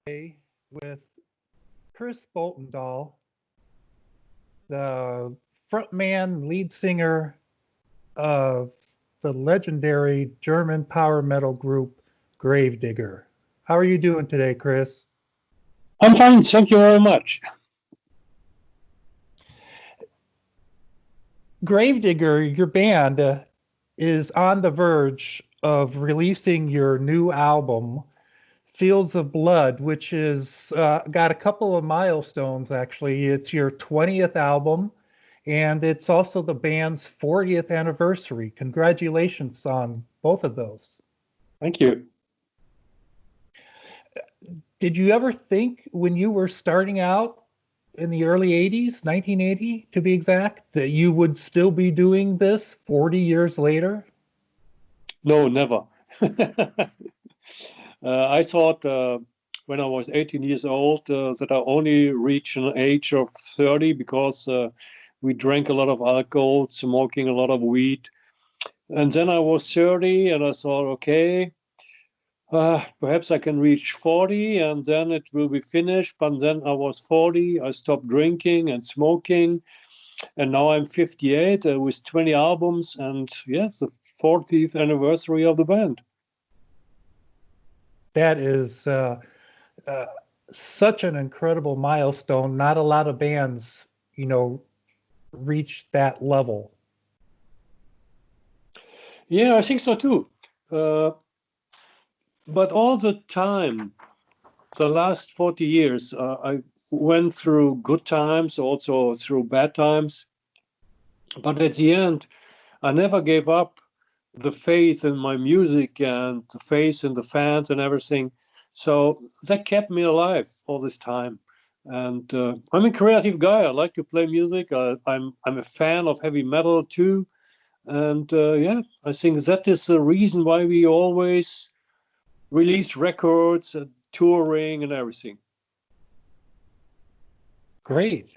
today with Chris Boltendahl, the frontman, lead singer of the legendary German power metal group Digger. How are you doing today, Chris? I'm fine, thank you very much. Digger, your band, is on the verge of releasing your new album, Fields of Blood, which is got a couple of milestones, actually. It's your 20th album, and it's also the band's 40th anniversary. Congratulations on both of those. Thank you. Did you ever think when you were starting out in the early 80s, 1980 to be exact, that you would still be doing this 40 years later? No, never. I thought when I was 18 years old that I only reached an age of 30 because we drank a lot of alcohol, smoking a lot of weed. And then I was 30 and I thought, okay, perhaps I can reach 40 and then it will be finished. But then I was 40, I stopped drinking and smoking. And now I'm 58 with 20 albums and yes, the 40th anniversary of the band. That is such an incredible milestone. Not a lot of bands, reach that level. Yeah, I think so too. But all the time, the last 40 years, I went through good times, also through bad times. But at the end, I never gave up the faith in my music and the faith in the fans and everything. So that kept me alive all this time. And I'm a creative guy. I like to play music. I'm a fan of heavy metal too. And yeah, I think that is the reason why we always release records, touring, and everything. Great.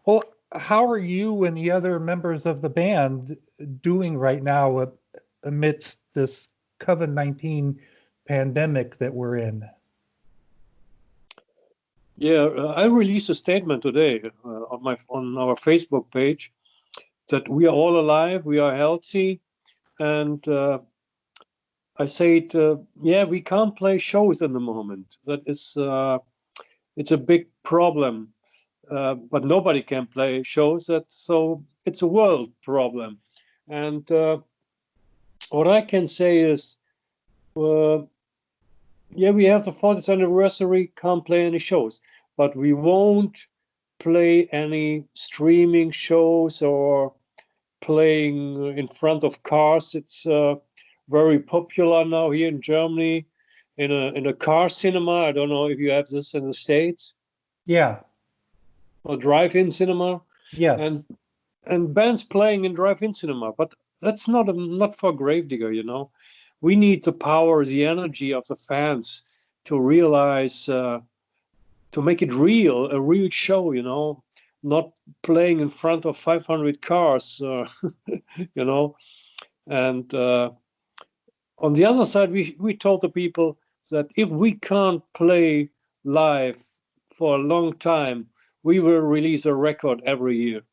Well, how are you and the other members of the band doing right now amidst this COVID-19 pandemic that we're in? Yeah, I released a statement today on our Facebook page that we are all alive, we are healthy, and I said, yeah, we can't play shows in the moment. That is, it's a big problem. But nobody can play shows. So it's a world problem. And what I can say is, yeah, we have the 40th anniversary, can't play any shows, but we won't play any streaming shows or playing in front of cars. It's very popular now here in Germany in a car cinema. I don't know if you have this in the States. Yeah. Or drive-in cinema. Yes. And bands playing in drive-in cinema, but that's not for Gravedigger, We need the power, the energy of the fans to realize, to make it real, a real show, not playing in front of 500 cars, And on the other side, we told the people that if we can't play live for a long time, we will release a record every year.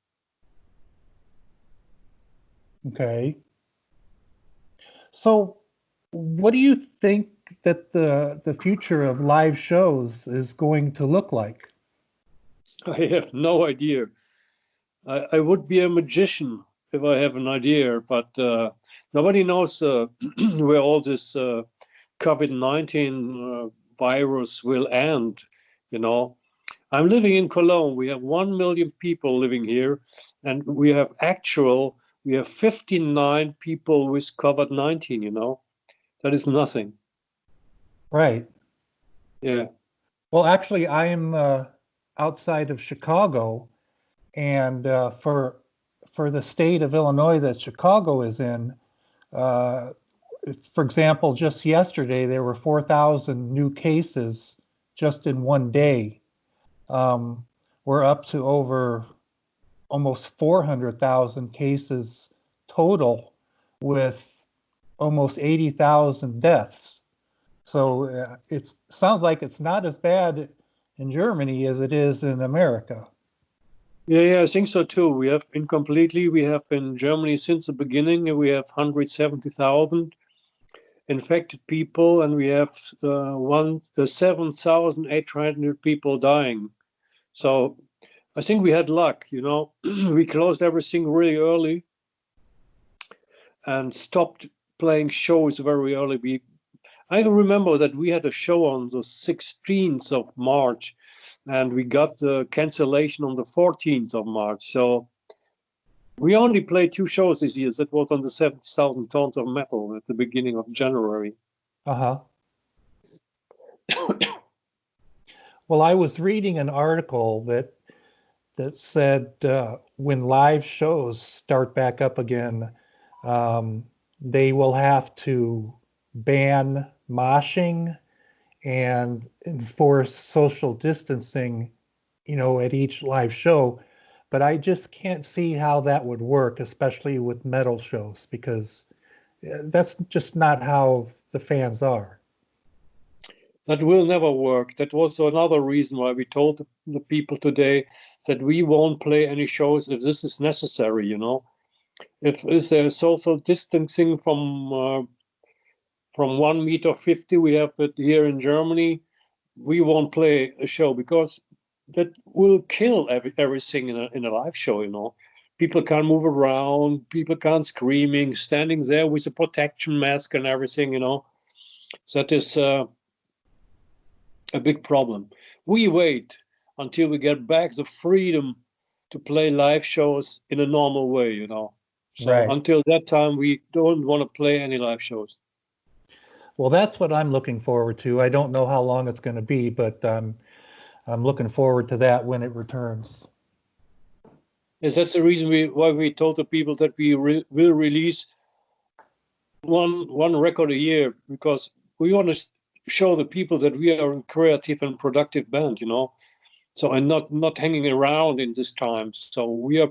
Okay. So what do you think that the future of live shows is going to look like? I have no idea. I would be a magician if I have an idea, but nobody knows where all this COVID-19 virus will end, I'm living in Cologne. We have 1 million people living here, and we have 59 people with COVID-19, That is nothing. Right. Yeah. Well, actually, I am outside of Chicago, and for the state of Illinois that Chicago is in, for example, just yesterday there were 4,000 new cases just in one day. We're up to over almost 400,000 cases total, with almost 80,000 deaths. So it sounds like it's not as bad in Germany as it is in America. Yeah, I think so too. We have incompletely, we have in Germany since the beginning, we have 170,000 infected people, and we have 7,800 people dying. So I think we had luck, you know. We closed everything really early and stopped playing shows very early. I remember that we had a show on the 16th of March, and we got the cancellation on the 14th of March. So we only played 2 shows this year. That was on the 7,000 Tons of Metal at the beginning of January. Uh-huh. Well, I was reading an article that said when live shows start back up again, they will have to ban moshing and enforce social distancing, at each live show. But I just can't see how that would work, especially with metal shows, because that's just not how the fans are. That will never work. That was another reason why we told the people today that we won't play any shows if this is necessary, you know. If there's social distancing from 1 meter 50, we have it here in Germany, we won't play a show because that will kill everything in a live show, you know. People can't move around, people can't screaming, standing there with a protection mask and everything, you know. So that is a big problem. We wait until we get back the freedom to play live shows in a normal way, you know. So Right. until that time, we don't want to play any live shows. Well, that's what I'm looking forward to. I don't know how long it's going to be, but I'm looking forward to that when it returns. Yes, that's the reason why we told the people that we will release one record a year, because we want to show the people that we are a creative and productive band, you know. So, and not hanging around in this time. So we are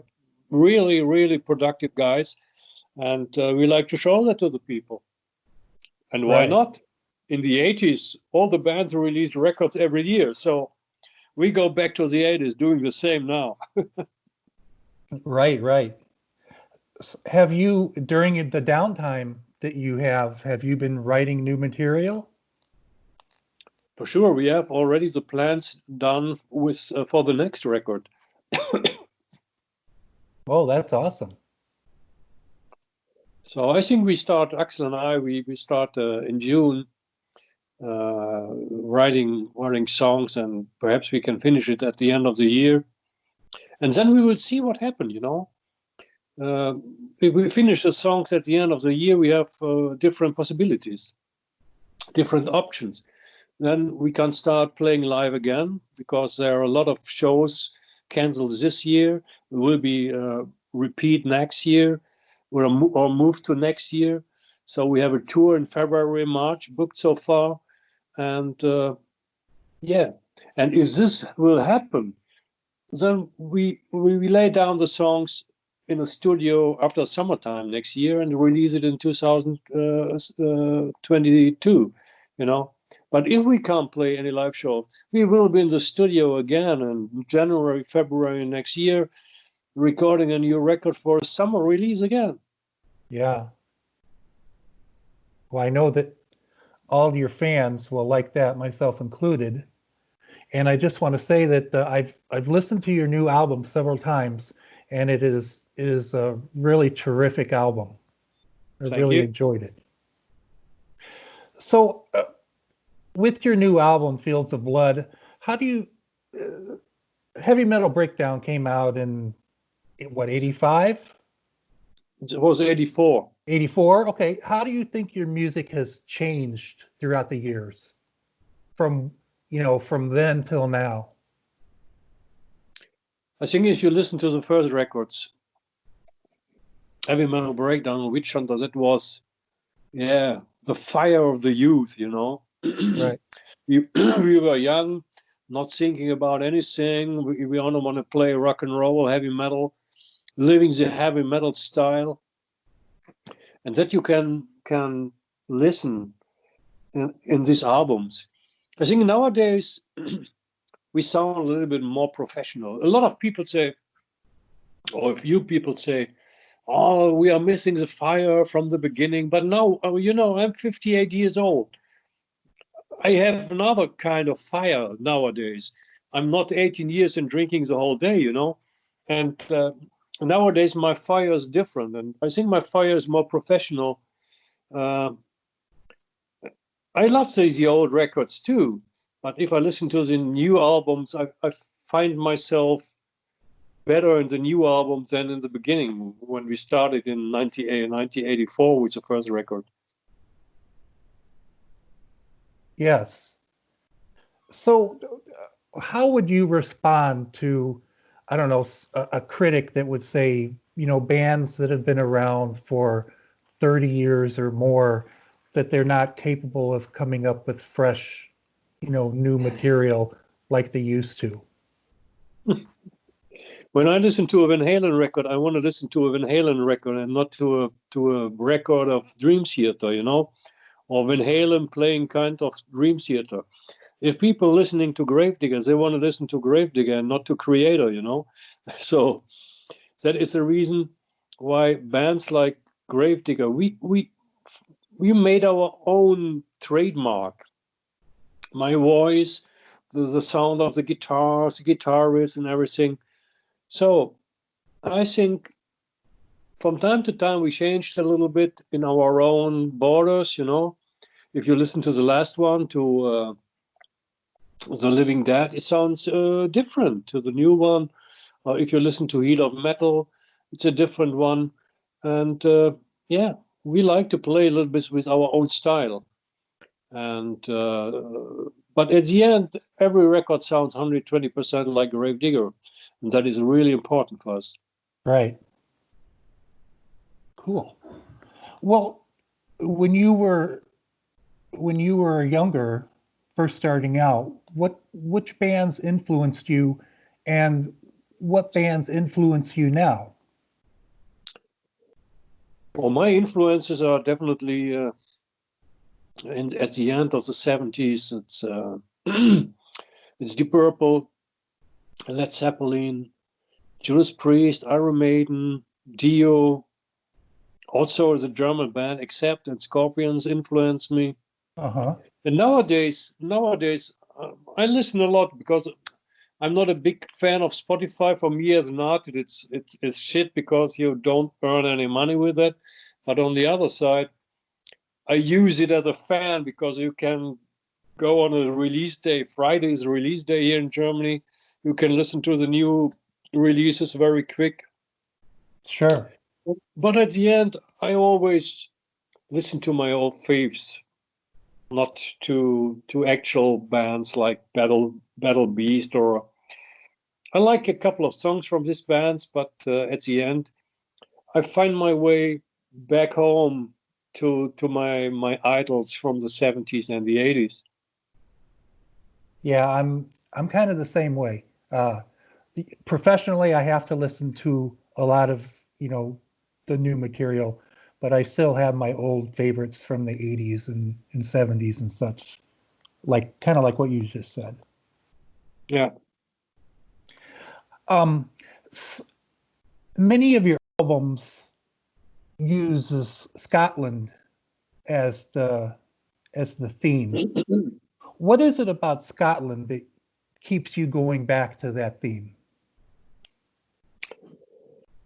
really, really productive guys, and we like to show that to the people. And why Right. not? In the 80s, all the bands released records every year. So we go back to the 80s doing the same now. Right. Have you, during the downtime that you have you been writing new material? For sure, we have already the plans done with for the next record. Oh, that's awesome. So I think we start, Axel and I, we start in June writing songs, and perhaps we can finish it at the end of the year. And then we will see what happens, you know. If we finish the songs at the end of the year, we have different possibilities, different options. Then we can start playing live again, because there are a lot of shows canceled this year. There will be repeat next year, or move to next year. So we have a tour in February, March booked so far. And yeah, and if this will happen, then we lay down the songs in a studio after summertime next year and release it in 2022, you know. But if we can't play any live show, we will be in the studio again in January, February next year, recording a new record for a summer release again. Yeah. Well, I know that all of your fans will like that, myself included. And I just want to say that I've listened to your new album several times, and it is a really terrific album. I really enjoyed it. So, with your new album, Fields of Blood, how do you? Heavy Metal Breakdown came out in what, 85? It was 84. 84. Okay. How do you think your music has changed throughout the years, from then till now? I think if you listen to the first records, Heavy Metal Breakdown, Witch Hunter, that was, the fire of the youth, you know. Right. We were young, not thinking about anything. We only want to play rock and roll, heavy metal, living the heavy metal style, and that you can listen in these albums. I think nowadays we sound a little bit more professional. A lot of people say, or a few people say, oh, we are missing the fire from the beginning. But no, I'm 58 years old. I have another kind of fire nowadays. I'm not 18 years and drinking the whole day, And nowadays my fire is different. And I think my fire is more professional. I love the old records too. But if I listen to the new albums, I find myself better in the new albums than in the beginning when we started in 1984 with the first record. Yes. So how would you respond to, I don't know, a critic that would say, bands that have been around for 30 years or more, that they're not capable of coming up with fresh, new material like they used to? When I listen to a Van Halen record, I want to listen to a Van Halen record and not to a record of Dream Theater, or Van Halen playing kind of Dream Theater. If people listening to Gravediggers, they want to listen to Gravedigger and not to Creator, So that is the reason why bands like Gravedigger, we made our own trademark. My voice, the sound of the guitars, the guitar riffs and everything. So I think from time to time we changed a little bit in our own borders, If you listen to the last one, to The Living Dead, it sounds different to the new one. If you listen to Heat of Metal, it's a different one. And we like to play a little bit with our own style. And but at the end, every record sounds 120% like Gravedigger, and that is really important for us. Right. Cool. Well, when you were younger, first starting out, which bands influenced you, and what bands influence you now? Well, my influences are definitely at the end of the 70s. It's it's Deep Purple, Led Zeppelin, Judas Priest, Iron Maiden, Dio. Also, the German band Accept and Scorpions influenced me. Uh-huh. And nowadays, I listen a lot because I'm not a big fan of Spotify. For me as an artist, it's shit because you don't earn any money with it. But on the other side, I use it as a fan because you can go on a release day. Friday is release day here in Germany. You can listen to the new releases very quick. Sure. But at the end, I always listen to my old faves, not to actual bands like Battle Beast, or I like a couple of songs from these bands, but at the end, I find my way back home to my idols from the 70s and the 80s. Yeah, I'm kind of the same way. Professionally, I have to listen to a lot of, the new material, but I still have my old favorites from the 80s and 70s and such, kind of like what you just said. Yeah. Many of your albums uses Scotland as the theme. What is it about Scotland that keeps you going back to that theme?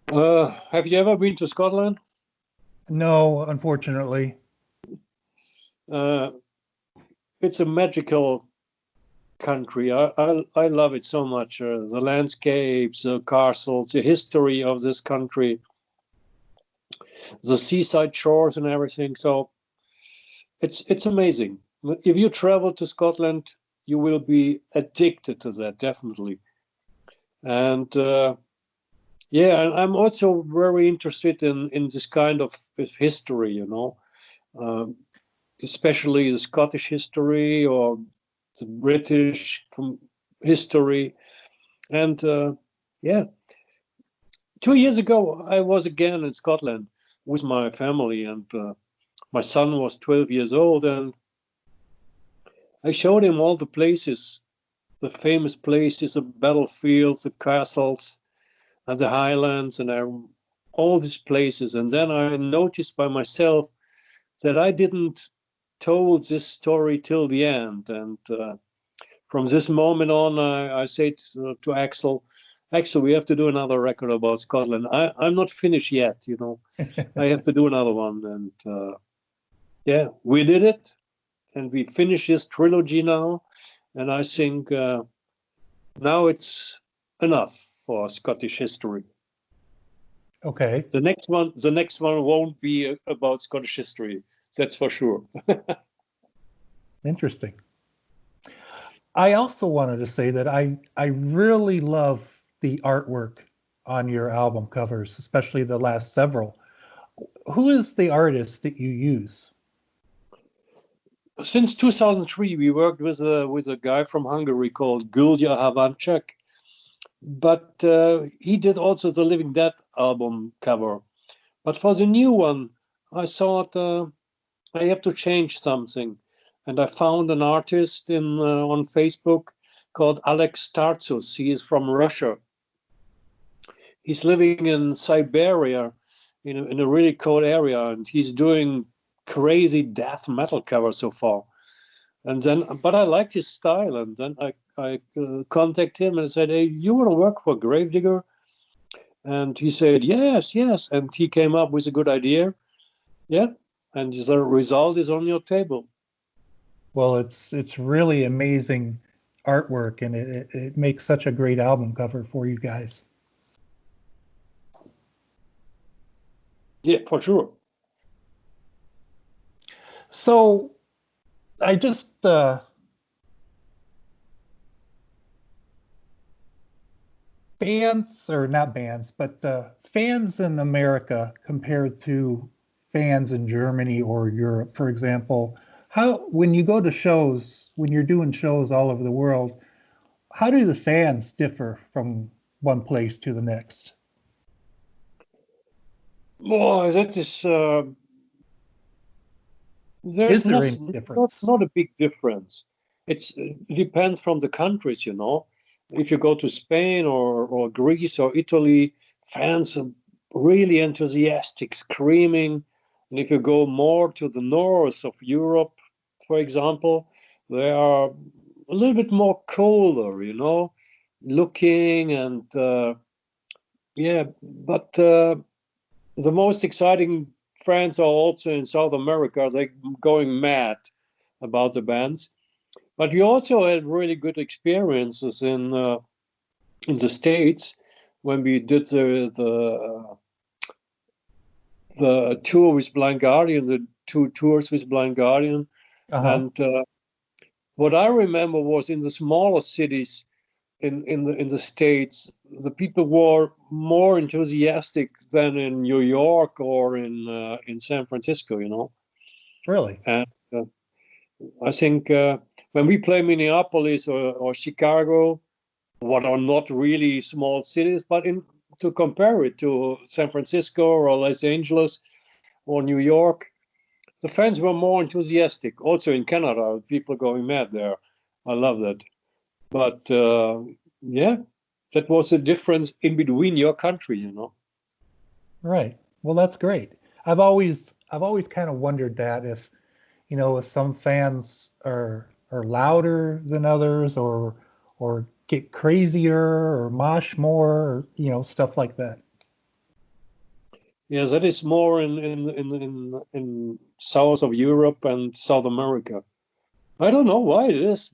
Have you ever been to Scotland? No, unfortunately. It's a magical country. I love it so much. The landscapes, the castles, the history of this country, the seaside shores and everything. So it's amazing. If you travel to Scotland, you will be addicted to that, definitely. And I'm also very interested in this kind of history, especially the Scottish history or the British history. And 2 years ago, I was again in Scotland with my family, and my son was 12 years old, and I showed him all the places, the famous places, the battlefields, the castles, and the highlands, and all these places. And then I noticed by myself that I didn't told this story till the end. And from this moment on, I said to Axel, we have to do another record about Scotland. I'm not finished yet, you know. I have to do another one. And yeah, we did it. And we finished this trilogy now. And I think now it's enough for Scottish history. Okay. The next one won't be about Scottish history. That's for sure. Interesting. I also wanted to say that I really love the artwork on your album covers, especially the last several. Who is the artist that you use? Since 2003, we worked with a guy from Hungary called Gyula Havancsák, but he did also the Living Dead album cover. But for the new one, I thought I have to change something. And I found an artist on Facebook called Alex Tartsus. He is from Russia. He's living in Siberia, in a really cold area, and he's doing crazy death metal covers so far. And then, but I liked his style, and then I contacted him and said, "Hey, you want to work for Gravedigger?" And he said, "Yes, yes." And he came up with a good idea. Yeah, and the result is on your table. Well, it's really amazing artwork, and it makes such a great album cover for you guys. Yeah, for sure. So I just bands, or not bands, but fans in America compared to fans in Germany or Europe, for example, when you go to shows, when you're doing shows all over the world, how do the fans differ from one place to the next? Boy, that is Is there any difference? not a big difference. It depends from the countries, you know. If you go to Spain or Greece or Italy, fans are really enthusiastic, screaming. And if you go more to the north of Europe, for example, they are a little bit more colder, you know, looking and yeah. But the most exciting fans are also in South America. They're going mad about the bands. But we also had really good experiences in the States when we did the tour with Blind Guardian, the 2 tours with Blind Guardian. And what I remember was in the smaller cities in the States, the people were more enthusiastic than in New York or in San Francisco, you know. Really? And I think when we play Minneapolis or Chicago, what are not really small cities, but to compare it to San Francisco or Los Angeles or New York, the fans were more enthusiastic. Also in Canada, people going mad there. I love that. But yeah, that was a difference in between your country, you know. Right. Well, that's great. I've always kind of wondered that if some fans are louder than others, or get crazier, or mosh more, or stuff like that. Yeah, that is more in south of Europe and South America. I don't know why it is,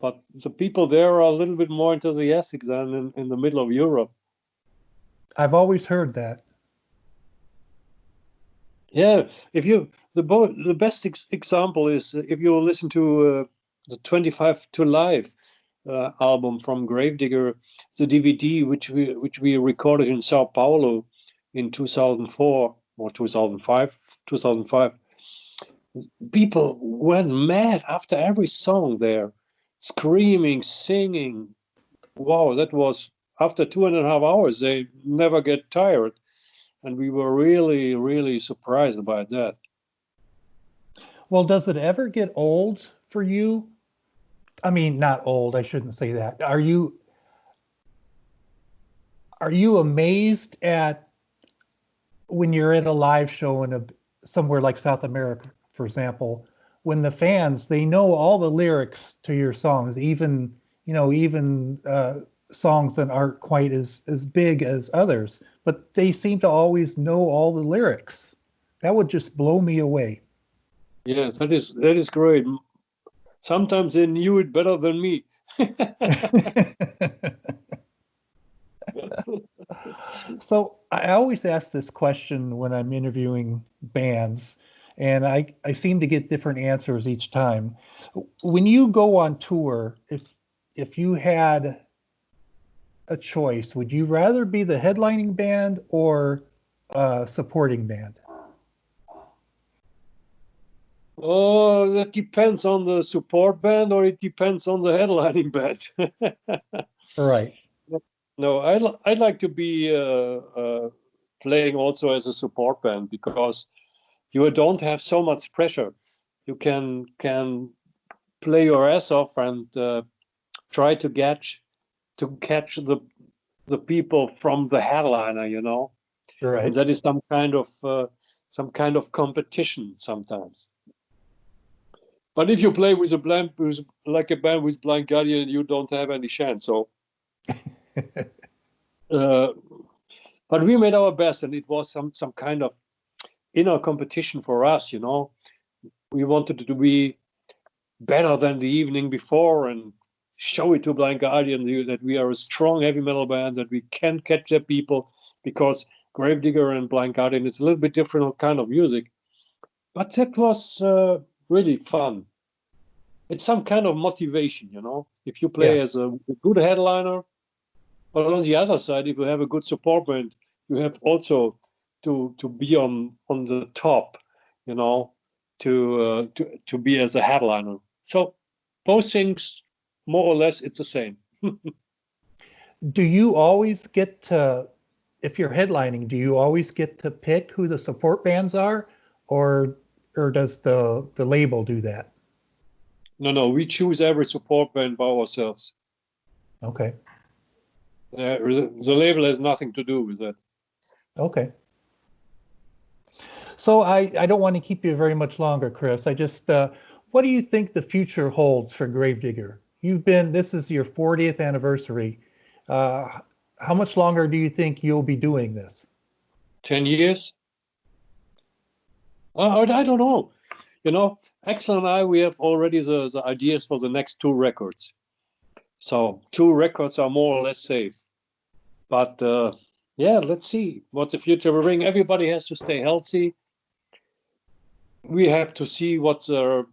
but the people there are a little bit more enthusiastic than in the middle of Europe. I've always heard that. Yeah, if you the best example is if you listen to the 25 to Live album from Gravedigger, the DVD which we recorded in Sao Paulo in 2004 or 2005. People went mad after every song there, screaming, singing. Wow, that was after 2.5 hours. They never get tired. And we were really, really surprised about that. Well, does it ever get old for you I mean, not old, I shouldn't say that. Are you amazed at when you're at a live show somewhere like South America, for example, when the fans, they know all the lyrics to your songs, even songs that aren't quite as big as others, but they seem to always know all the lyrics. That would just blow me away. Yes, that is great. Sometimes they knew it better than me. So I always ask this question when I'm interviewing bands, and I seem to get different answers each time. When you go on tour, if you had a choice, would you rather be the headlining band or supporting band? Oh, that depends on the support band, or it depends on the headlining band. Right. No, I'd like to be playing also as a support band, because you don't have so much pressure. You can play your ass off and try to catch the people from the headliner, and Right. that is some kind of competition sometimes. But if you play with a band like a band with Blind Guardian, you don't have any chance. So, but we made our best, and it was some kind of inner competition for us. We wanted to be better than the evening before and show it to Blind Guardian that we are a strong heavy metal band, that we can catch their people, because Gravedigger and Blind Guardian, it's a little bit different kind of music. But that was really fun. It's some kind of motivation, if you play Yes. as a good headliner. But on the other side, if you have a good support band, you have also to be on the top, to be as a headliner. So both things, more or less, it's the same. Do you always get to, if you're headlining, do you always get to pick who the support bands are, or does the label do that? No, we choose every support band by ourselves. Okay. The label has nothing to do with that. Okay. So I don't want to keep you very much longer, Chris. What do you think the future holds for Gravedigger? This is your 40th anniversary. How much longer do you think you'll be doing this? 10 years? I don't know. Axel and I, we have already the ideas for the next 2 records. So 2 records are more or less safe. But yeah, let's see what the future will bring. Everybody has to stay healthy. We have to see what the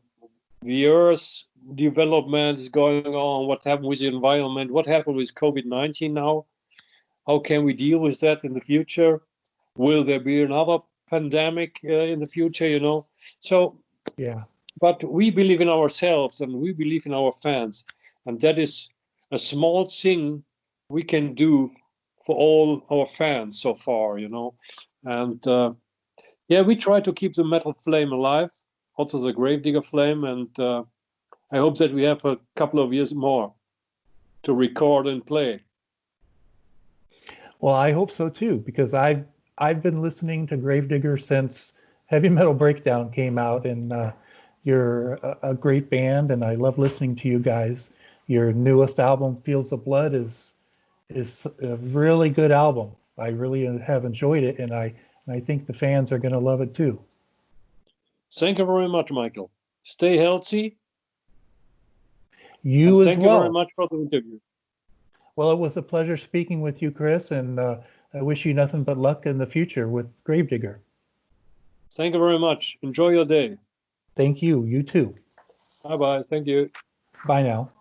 Earth's development is going on, what happened with the environment, what happened with COVID-19 now. How can we deal with that in the future? Will there be another pandemic in the future, So, Yeah. but we believe in ourselves, and we believe in our fans. And that is a small thing we can do for all our fans so far, And yeah, we try to keep the metal flame alive, also the Gravedigger flame. And I hope that we have a couple of years more to record and play. Well, I hope so too, because I've been listening to Gravedigger since Heavy Metal Breakdown came out, and you're a great band, and I love listening to you guys. Your newest album, Feels the Blood, is a really good album. I really have enjoyed it, and I think the fans are going to love it too. Thank you very much, Michael. Stay healthy. You as thank you very well. much for the interview. Well, it was a pleasure speaking with you, Chris, and I wish you nothing but luck in the future with Gravedigger. Thank you very much. Enjoy your day. Thank you. You too. Bye-bye. Thank you. Bye now.